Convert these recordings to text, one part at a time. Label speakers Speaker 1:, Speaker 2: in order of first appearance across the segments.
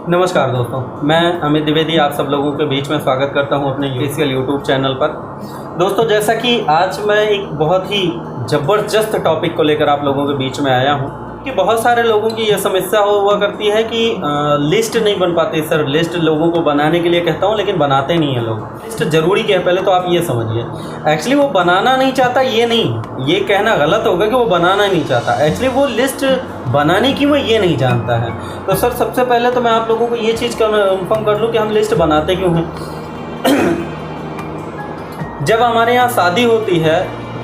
Speaker 1: नमस्कार दोस्तों, मैं अमित द्विवेदी आप सब लोगों के बीच में स्वागत करता हूं अपने यूपीसीएल यूट्यूब चैनल पर। दोस्तों, जैसा कि आज मैं एक बहुत ही ज़बरदस्त टॉपिक को लेकर आप लोगों के बीच में आया हूं कि बहुत सारे लोगों की यह समस्या हुआ करती है कि लिस्ट नहीं बन पाती। सर, लिस्ट लोगों को बनाने के लिए कहता हूं लेकिन बनाते नहीं हैं लोग। लिस्ट ज़रूरी क्या है, पहले तो आप ये समझिए। एक्चुअली वो बनाना नहीं चाहता, ये नहीं, ये कहना गलत होगा कि वो बनाना नहीं चाहता। एक्चुअली वो लिस्ट बनाने की वो ये नहीं जानता है। तो सर, सबसे पहले तो मैं आप लोगों को ये चीज़ कन्फर्म कर लूँ कि हम लिस्ट बनाते क्यों हैं। जब हमारे यहाँ शादी होती है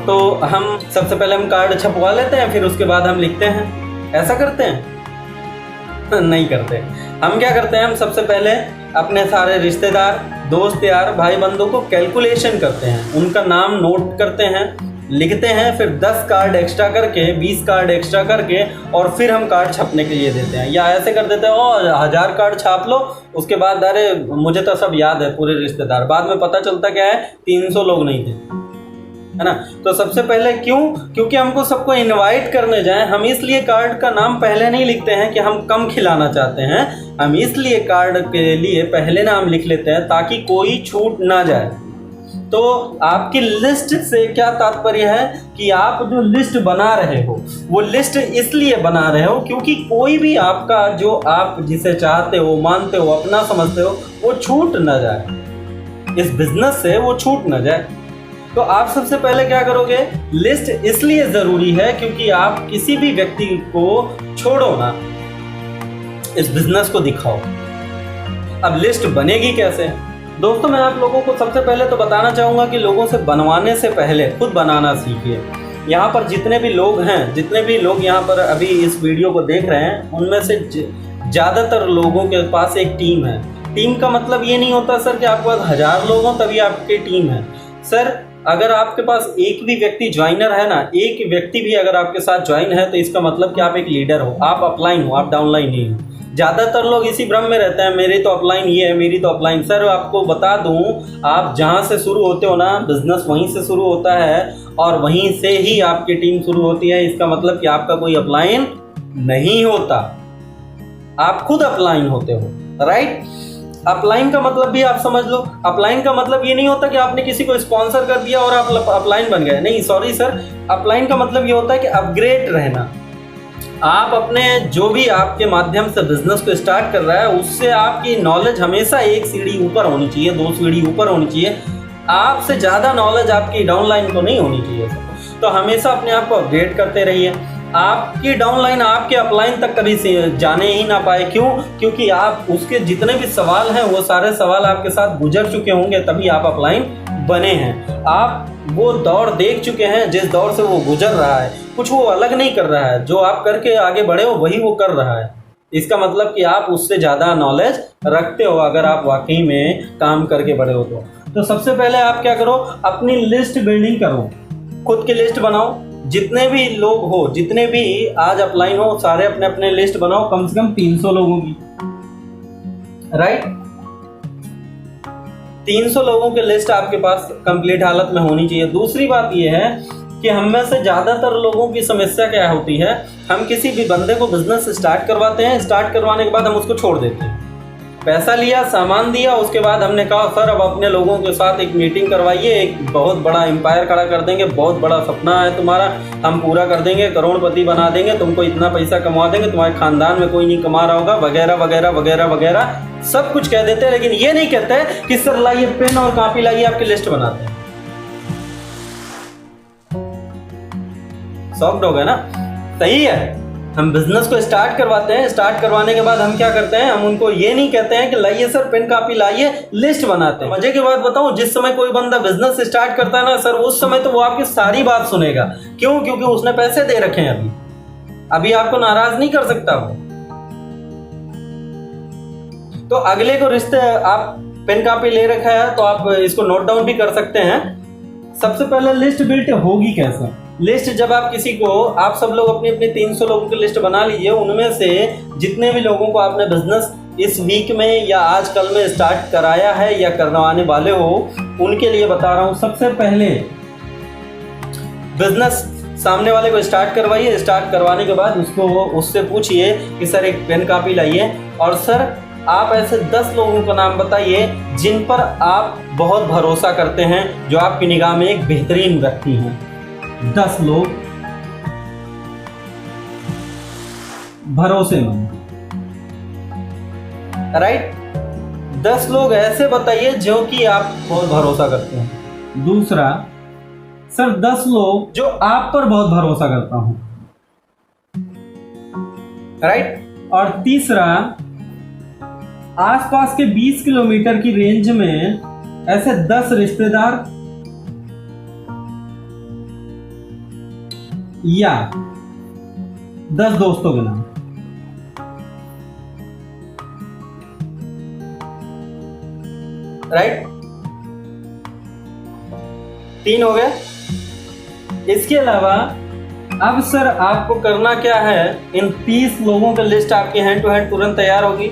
Speaker 1: तो हम सबसे पहले हम कार्ड छपवा लेते हैं, फिर उसके बाद हम लिखते हैं। ऐसा करते हैं? नहीं करते। हम क्या करते हैं, हम सबसे पहले अपने सारे रिश्तेदार, दोस्त यार, भाई बंधु को कैलकुलेशन करते हैं, उनका नाम नोट करते हैं, लिखते हैं, फिर 10 कार्ड एक्स्ट्रा करके, 20 कार्ड एक्स्ट्रा करके, और फिर हम कार्ड छपने के लिए देते हैं। या ऐसे कर देते हैं, 1000 कार्ड छाप लो, उसके बाद अरे मुझे तो सब याद है पूरे रिश्तेदार। बाद में पता चलता क्या है, 300 लोग नहीं थे, है ना। तो सबसे पहले क्योंकि हमको सबको इनवाइट करने जाएं, हम इसलिए कार्ड का नाम पहले नहीं लिखते हैं कि हम कम खिलाना चाहते हैं। हम इसलिए कार्ड के लिए पहले नाम लिख लेते हैं ताकि कोई छूट ना जाए। तो आपकी लिस्ट से क्या तात्पर्य है कि आप जो लिस्ट बना रहे हो वो लिस्ट इसलिए बना रहे हो क्योंकि कोई भी आपका, जो आप जिसे चाहते हो, मानते हो, अपना समझते हो, वो छूट ना जाए, इस बिजनेस से वो छूट ना जाए। तो आप सबसे पहले क्या करोगे, लिस्ट इसलिए ज़रूरी है क्योंकि आप किसी भी व्यक्ति को छोड़ो ना, इस बिजनेस को दिखाओ। अब लिस्ट बनेगी कैसे? दोस्तों, मैं आप लोगों को सबसे पहले तो बताना चाहूँगा कि लोगों से बनवाने से पहले खुद बनाना सीखिए। यहाँ पर जितने भी लोग हैं, जितने भी लोग यहाँ पर अभी इस वीडियो को देख रहे हैं, उनमें से ज़्यादातर लोगों के पास एक टीम है। टीम का मतलब ये नहीं होता सर कि आपके पास 1000 लोग हों तभी आपकी टीम है। सर, अगर आपके पास एक भी व्यक्ति ज्वाइनर है ना, एक व्यक्ति भी अगर आपके साथ ज्वाइन है तो इसका मतलब कि आप एक लीडर हो, आप अपलाइन हो, आप डाउनलाइन नहीं हो। ज़्यादातर लोग इसी भ्रम में रहते हैं, मेरी तो अपलाइन ये है, मेरी तो अपलाइन। सर, आपको बता दूं, आप जहां से शुरू होते हो ना, बिजनेस वहीं से शुरू होता है और वहीं से ही आपकी टीम शुरू होती है। इसका मतलब कि आपका कोई अपलाइन नहीं होता, आप खुद अपलाइन होते हो, राइट। अपलाइन का मतलब भी आप समझ लो। अपलाइन का मतलब ये नहीं होता कि आपने किसी को स्पॉन्सर कर दिया और आप अपलाइन बन गए, नहीं, सॉरी सर। अपलाइन का मतलब ये होता है कि अपग्रेड रहना। आप अपने जो भी आपके माध्यम से बिजनेस को स्टार्ट कर रहा है, उससे आपकी नॉलेज हमेशा एक सीढ़ी ऊपर होनी चाहिए, 2 सीढ़ी ऊपर होनी चाहिए। आपसे ज़्यादा नॉलेज आपकी डाउनलाइन को नहीं होनी चाहिए। तो हमेशा अपने आप को अपग्रेड करते रहिए। आपकी डाउनलाइन आपके अपलाइन तक कभी जाने ही ना पाए। क्यों? क्योंकि आप उसके जितने भी सवाल हैं वो सारे सवाल आपके साथ गुजर चुके होंगे, तभी आप अपलाइन बने हैं। आप वो दौर देख चुके हैं जिस दौर से वो गुजर रहा है, कुछ वो अलग नहीं कर रहा है। जो आप करके आगे बढ़े हो वही वो कर रहा है। इसका मतलब कि आप उससे ज़्यादा नॉलेज रखते हो अगर आप वाकई में काम करके बढ़े हो तो सबसे पहले आप क्या करो, अपनी लिस्ट बिल्डिंग करो, खुद की लिस्ट बनाओ। जितने भी लोग हो, जितने भी आज अपलाइन हो, सारे अपने अपने लिस्ट बनाओ, कम से कम 300 लोगों की, राइट। 300 लोगों की लिस्ट आपके पास कंप्लीट हालत में होनी चाहिए। दूसरी बात यह है कि हम में से ज़्यादातर लोगों की समस्या क्या होती है, हम किसी भी बंदे को बिजनेस स्टार्ट करवाते हैं, स्टार्ट करवाने के बाद हम उसको छोड़ देते हैं। पैसा लिया, सामान दिया, उसके बाद हमने कहा सर अब अपने लोगों के साथ एक मीटिंग करवाइए, एक बहुत बड़ा एम्पायर खड़ा कर देंगे, बहुत बड़ा सपना है तुम्हारा, हम पूरा कर देंगे, करोड़पति बना देंगे, तुमको इतना पैसा कमा देंगे, तुम्हारे खानदान में कोई नहीं कमा रहा होगा, वगैरह वगैरह वगैरह वगैरह सब कुछ कह देते हैं। लेकिन ये नहीं कहते कि सर लाइए पेन और कॉपी लाइए, आपकी लिस्ट बनाते हैं। सॉफ्ट हो गया ना? सही है। हम बिजनेस को स्टार्ट करवाते हैं, स्टार्ट करवाने के बाद हम क्या करते हैं, हम उनको ये नहीं कहते हैं कि लाइए सर पेन कॉपी लाइए, लिस्ट बनाते हैं। मजे की बात बताऊं, जिस समय कोई बंदा बिजनेस स्टार्ट करता है ना सर, उस समय तो वो आपकी सारी बात सुनेगा। क्यों? क्योंकि उसने पैसे दे रखे हैं, अभी आपको नाराज नहीं कर सकता वो। तो अगले को रिश्ते, आप पेन कॉपी ले रखा है तो आप इसको नोट डाउन भी कर सकते हैं। सबसे पहले लिस्ट बिल्ट होगी कैसे? लिस्ट जब आप किसी को, आप सब लोग अपनी अपनी 300 लोगों की लिस्ट बना लीजिए। उनमें से जितने भी लोगों को आपने बिजनेस इस वीक में या आज कल में स्टार्ट कराया है या करवाने वाले हो, उनके लिए बता रहा हूं, सबसे पहले बिजनेस सामने वाले को स्टार्ट करवाइए। स्टार्ट करवाने के बाद उससे पूछिए कि सर एक पेन कॉपी लाइए, और सर आप ऐसे 10 लोगों का नाम बताइए जिन पर आप बहुत भरोसा करते हैं, जो आपकी निगाह में एक बेहतरीन व्यक्ति हैं। 10 लोग भरोसेमंद, राइट। 10 लोग ऐसे बताइए जो कि आप बहुत भरोसा करते हैं। दूसरा, सर 10 लोग जो आप पर बहुत भरोसा करता हूं, राइट। और तीसरा, आसपास के 20 किलोमीटर की रेंज में ऐसे 10 रिश्तेदार या 10 दोस्तों के नाम। राइट, 3 हो गए। इसके अलावा अब सर आपको करना क्या है, इन 30 लोगों की लिस्ट आपकी हैंड टू हैंड तुरंत तैयार होगी।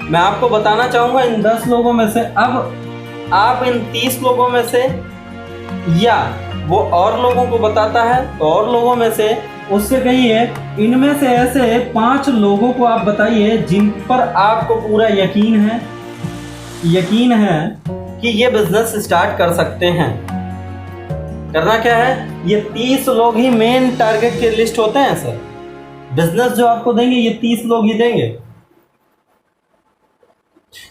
Speaker 1: मैं आपको बताना चाहूंगा इन 10 लोगों में से, अब आप इन 30 लोगों में से, या वो और लोगों को बताता है तो और लोगों में से, उससे कहिए इनमें से ऐसे 5 लोगों को आप बताइए जिन पर आपको पूरा यकीन है कि ये बिजनेस स्टार्ट कर सकते हैं। करना क्या है, ये 30 लोग ही मेन टारगेट के लिस्ट होते हैं सर। बिजनेस जो आपको देंगे ये 30 लोग ही देंगे।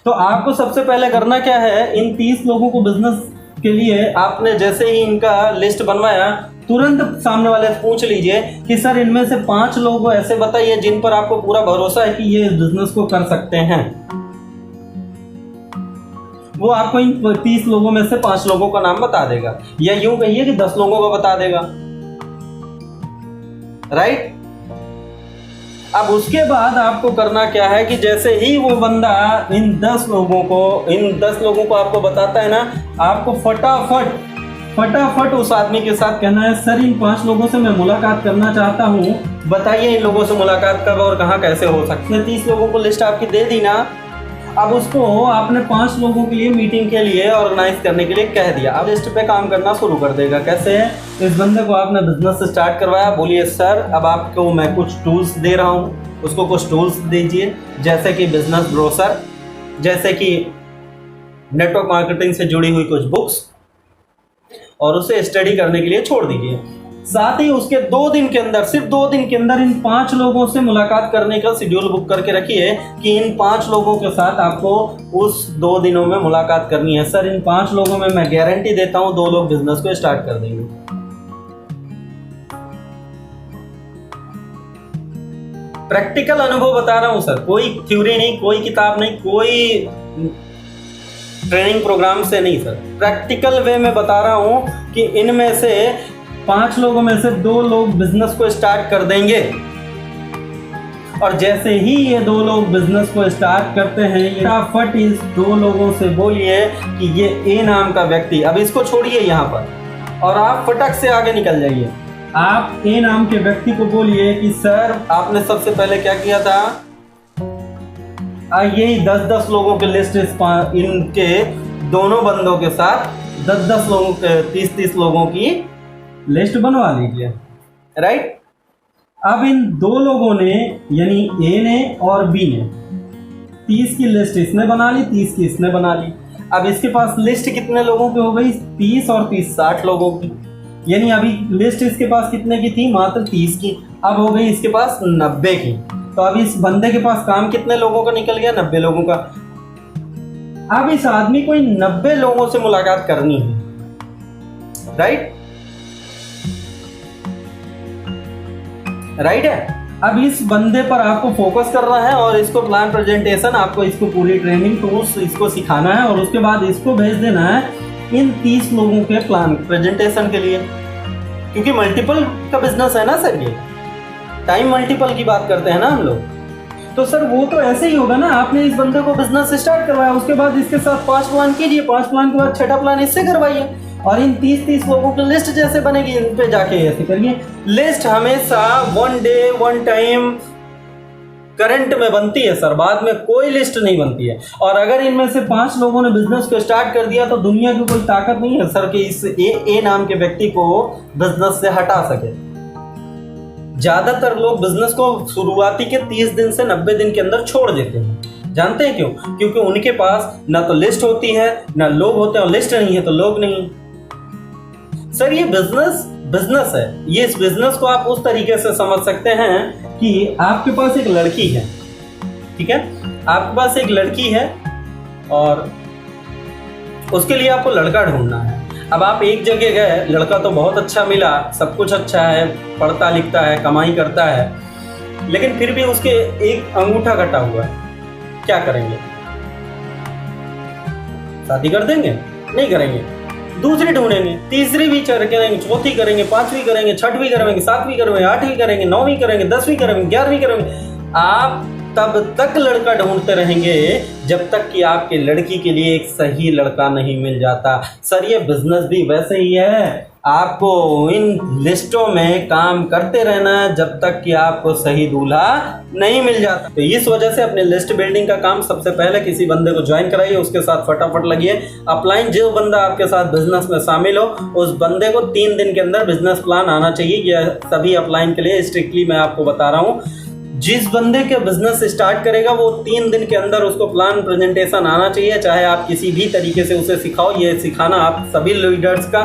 Speaker 1: तो आपको सबसे पहले करना क्या है, इन 30 लोगों को बिजनेस के लिए आपने जैसे ही इनका लिस्ट बनवाया, तुरंत सामने वाले से पूछ लीजिए कि सर इनमें से 5 लोग ऐसे बताइए जिन पर आपको पूरा भरोसा है कि ये बिजनेस को कर सकते हैं। वो आपको इन 30 लोगों में से 5 लोगों का नाम बता देगा, या यूं कहिए कि 10 लोगों का बता देगा, राइट। अब उसके बाद आपको करना क्या है कि जैसे ही वो बंदा इन 10 लोगों को आपको बताता है ना, आपको फटाफट उस आदमी के साथ कहना है, सर इन 5 लोगों से मैं मुलाकात करना चाहता हूँ, बताइए इन लोगों से मुलाकात कब और कहाँ कैसे हो सकती है। 30 लोगों को लिस्ट आपकी दे दी ना, अब उसको आपने 5 लोगों के लिए मीटिंग के लिए ऑर्गेनाइज करने के लिए कह दिया। अब लिस्ट पे काम करना शुरू कर देगा। कैसे है, इस बंदे को आपने बिजनेस स्टार्ट करवाया, बोलिए सर अब आपको मैं कुछ टूल्स दे रहा हूँ, उसको कुछ टूल्स दीजिए, जैसे कि बिजनेस ब्रोशर, जैसे कि नेटवर्क मार्केटिंग से जुड़ी हुई कुछ बुक्स, और उसे स्टडी करने के लिए छोड़ दीजिए। साथ ही उसके 2 दिन के अंदर, सिर्फ 2 दिन के अंदर इन 5 लोगों से मुलाकात करने का शेड्यूल बुक करके रखिए कि इन 5 लोगों के साथ आपको उस 2 दिनों में मुलाकात करनी है। सर इन 5 लोगों में मैं गारंटी देता हूं 2 लोग बिजनेस को स्टार्ट कर देंगे। प्रैक्टिकल अनुभव बता रहा हूं सर, कोई थ्योरी नहीं, कोई किताब नहीं, कोई ट्रेनिंग प्रोग्राम से नहीं सर, प्रैक्टिकल वे में बता रहा हूं कि इनमें से 5 लोगों में से 2 लोग बिजनेस को स्टार्ट कर देंगे। और जैसे ही ये 2 लोग बिजनेस को स्टार्ट करते हैं, फटाफट इस 2 लोगों से बोलिए कि ये ए नाम का व्यक्ति, अब इसको छोड़िए यहाँ पर और आप फटक से आगे निकल जाइए। आप ए नाम के व्यक्ति को बोलिए कि सर आपने सबसे पहले क्या किया था, यही 10-10 लोगों की लिस्ट इनके दोनों बंदों के साथ 10-10 लोगों के 30-30 लोगों की लिस्ट बनवा लीजिए, राइट। अब इन 2 लोगों ने, यानी ए ने और बी ने, 30 की लिस्ट इसने बना ली, 30 की इसने बना ली। अब इसके पास लिस्ट कितने लोगों की हो गई, 30 और 30 60 लोगों की। यानी अभी लिस्ट इसके पास कितने की थी, मात्र 30 की, अब हो गई इसके पास 90 की। तो अब इस बंदे के पास काम कितने लोगों का निकल गया, 90 लोगों का। अब इस आदमी को इन 90 लोगों से मुलाकात करनी है, राइट है। अब इस बंदे पर आपको फोकस करना है और इसको प्लान प्रेजेंटेशन, आपको इसको पूरी ट्रेनिंग टूल्स इसको सिखाना है और उसके बाद इसको भेज देना है इन 30 लोगों के प्लान प्रेजेंटेशन के लिए, क्योंकि मल्टीपल का बिजनेस है ना सर, ये टाइम मल्टीपल की बात करते हैं ना हम लोग। तो सर वो तो ऐसे ही होगा ना, आपने इस बंदे को बिजनेस स्टार्ट करवाया, उसके बाद इसके साथ 5 प्लान कीजिए, 5 प्लान के बाद 6ठा प्लान इससे करवाइए, और इन 30-30 लोगों की लिस्ट जैसे बनेगी इन पे जाके ऐसे करिए। लिस्ट हमेशा 1 डे 1 टाइम करंट में बनती है सर, बाद में कोई लिस्ट नहीं बनती है। और अगर इनमें से 5 लोगों ने बिजनेस को स्टार्ट कर दिया तो दुनिया की कोई ताकत नहीं है सर कि इस ए नाम के व्यक्ति को बिजनेस से हटा सके। ज्यादातर लोग बिजनेस को शुरुआती के 30 दिन से 90 दिन के अंदर छोड़ देते हैं। जानते हैं क्यों? क्योंकि उनके पास ना तो लिस्ट होती है, ना लोग होते हैं, और लिस्ट नहीं है तो लोग नहीं। सर ये बिजनेस है। ये इस बिजनेस को आप उस तरीके से समझ सकते हैं कि आपके पास एक लड़की है, ठीक है, आपके पास एक लड़की है और उसके लिए आपको लड़का ढूंढना है। अब आप एक जगह गए, लड़का तो बहुत अच्छा मिला, सब कुछ अच्छा है, पढ़ता लिखता है, कमाई करता है, लेकिन फिर भी उसके एक अंगूठा कटा हुआ है, क्या करेंगे? शादी कर देंगे? नहीं करेंगे, दूसरी ढूंढेंगे, तीसरी भी करेंगे, चौथी करेंगे, पांचवी करेंगे, छठवीं करेंगे, सातवीं करेंगे, आठवीं करेंगे, नौवीं करेंगे, 10वीं करेंगे, 11वीं करेंगे। आप तब तक लड़का ढूंढते रहेंगे जब तक कि आपके लड़की के लिए एक सही लड़का नहीं मिल जाता। सर ये बिजनेस भी वैसे ही है, आपको इन लिस्टों में काम करते रहना है जब तक कि आपको सही दूल्हा नहीं मिल जाता। तो इस वजह से अपने लिस्ट बिल्डिंग का काम सबसे पहले किसी बंदे को ज्वाइन कराइए, उसके साथ फटाफट लगिए। अपलाइन जो बंदा आपके साथ बिजनेस में शामिल हो, उस बंदे को 3 दिन के अंदर बिजनेस प्लान आना चाहिए। यह सभी अपलाइन के लिए स्ट्रिक्टली मैं आपको बता रहा हूँ। जिस बंदे के बिजनेस स्टार्ट करेगा वो 3 दिन के अंदर उसको प्लान प्रेजेंटेशन आना चाहिए, चाहे आप किसी भी तरीके से उसे सिखाओ। ये सिखाना आप सभी लीडर्स का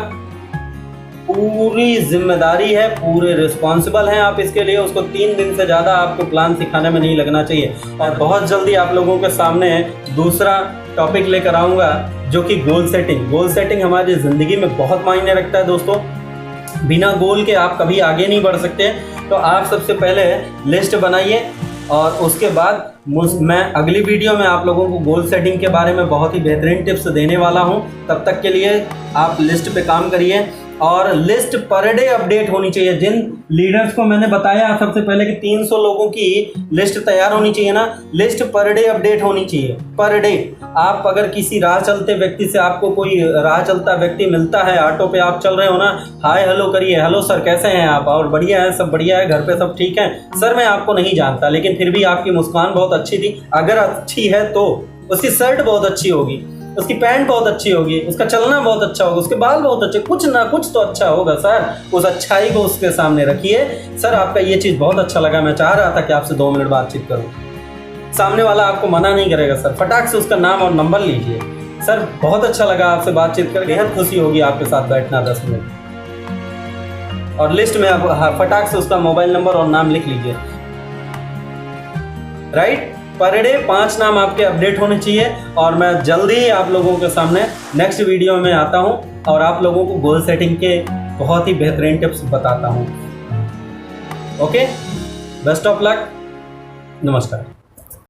Speaker 1: पूरी जिम्मेदारी है, पूरे रिस्पॉन्सिबल हैं आप इसके लिए। उसको 3 दिन से ज़्यादा आपको प्लान सिखाने में नहीं लगना चाहिए। और बहुत जल्दी आप लोगों के सामने दूसरा टॉपिक लेकर आऊँगा जो कि गोल सेटिंग। गोल सेटिंग हमारी ज़िंदगी में बहुत मायने रखता है दोस्तों। बिना गोल के आप कभी आगे नहीं बढ़ सकते। तो आप सबसे पहले लिस्ट बनाइए और उसके बाद मैं अगली वीडियो में आप लोगों को गोल सेटिंग के बारे में बहुत ही बेहतरीन टिप्स देने वाला हूं। तब तक के लिए आप लिस्ट पे काम करिए और लिस्ट पर डे अपडेट होनी चाहिए। जिन लीडर्स को मैंने बताया सबसे पहले कि 300 लोगों की लिस्ट तैयार होनी चाहिए ना, लिस्ट पर डे अपडेट होनी चाहिए, पर डे। आप अगर किसी राह चलते व्यक्ति से, आपको कोई राह चलता व्यक्ति मिलता है, ऑटो पे आप चल रहे हो ना, हाय हेलो करिए, हेलो सर कैसे हैं आप, और बढ़िया है, सब बढ़िया है, घर पे सब ठीक है। सर मैं आपको नहीं जानता लेकिन फिर भी आपकी मुस्कान बहुत अच्छी थी। अगर अच्छी है तो उसकी शर्ट बहुत अच्छी होगी, उसकी पैंट बहुत अच्छी होगी, उसका चलना बहुत अच्छा होगा, उसके बाल बहुत अच्छे, कुछ ना कुछ तो अच्छा होगा सर। उस अच्छाई को उसके सामने रखिए। सर आपका ये चीज़ बहुत अच्छा लगा, मैं चाह रहा था कि आपसे 2 मिनट बातचीत करूं। सामने वाला आपको मना नहीं करेगा सर, फटाक से उसका नाम और नंबर लीजिए। सर बहुत अच्छा लगा आपसे बातचीत करके, बेहद खुशी होगी आपके साथ बैठना 10 मिनट। और लिस्ट में आप फटाक से उसका मोबाइल नंबर और नाम लिख लीजिए। राइट, पर डे 5 नाम आपके अपडेट होने चाहिए। और मैं जल्दी ही आप लोगों के सामने नेक्स्ट वीडियो में आता हूं और आप लोगों को गोल सेटिंग के बहुत ही बेहतरीन टिप्स बताता हूं। ओके, बेस्ट ऑफ लक, नमस्कार।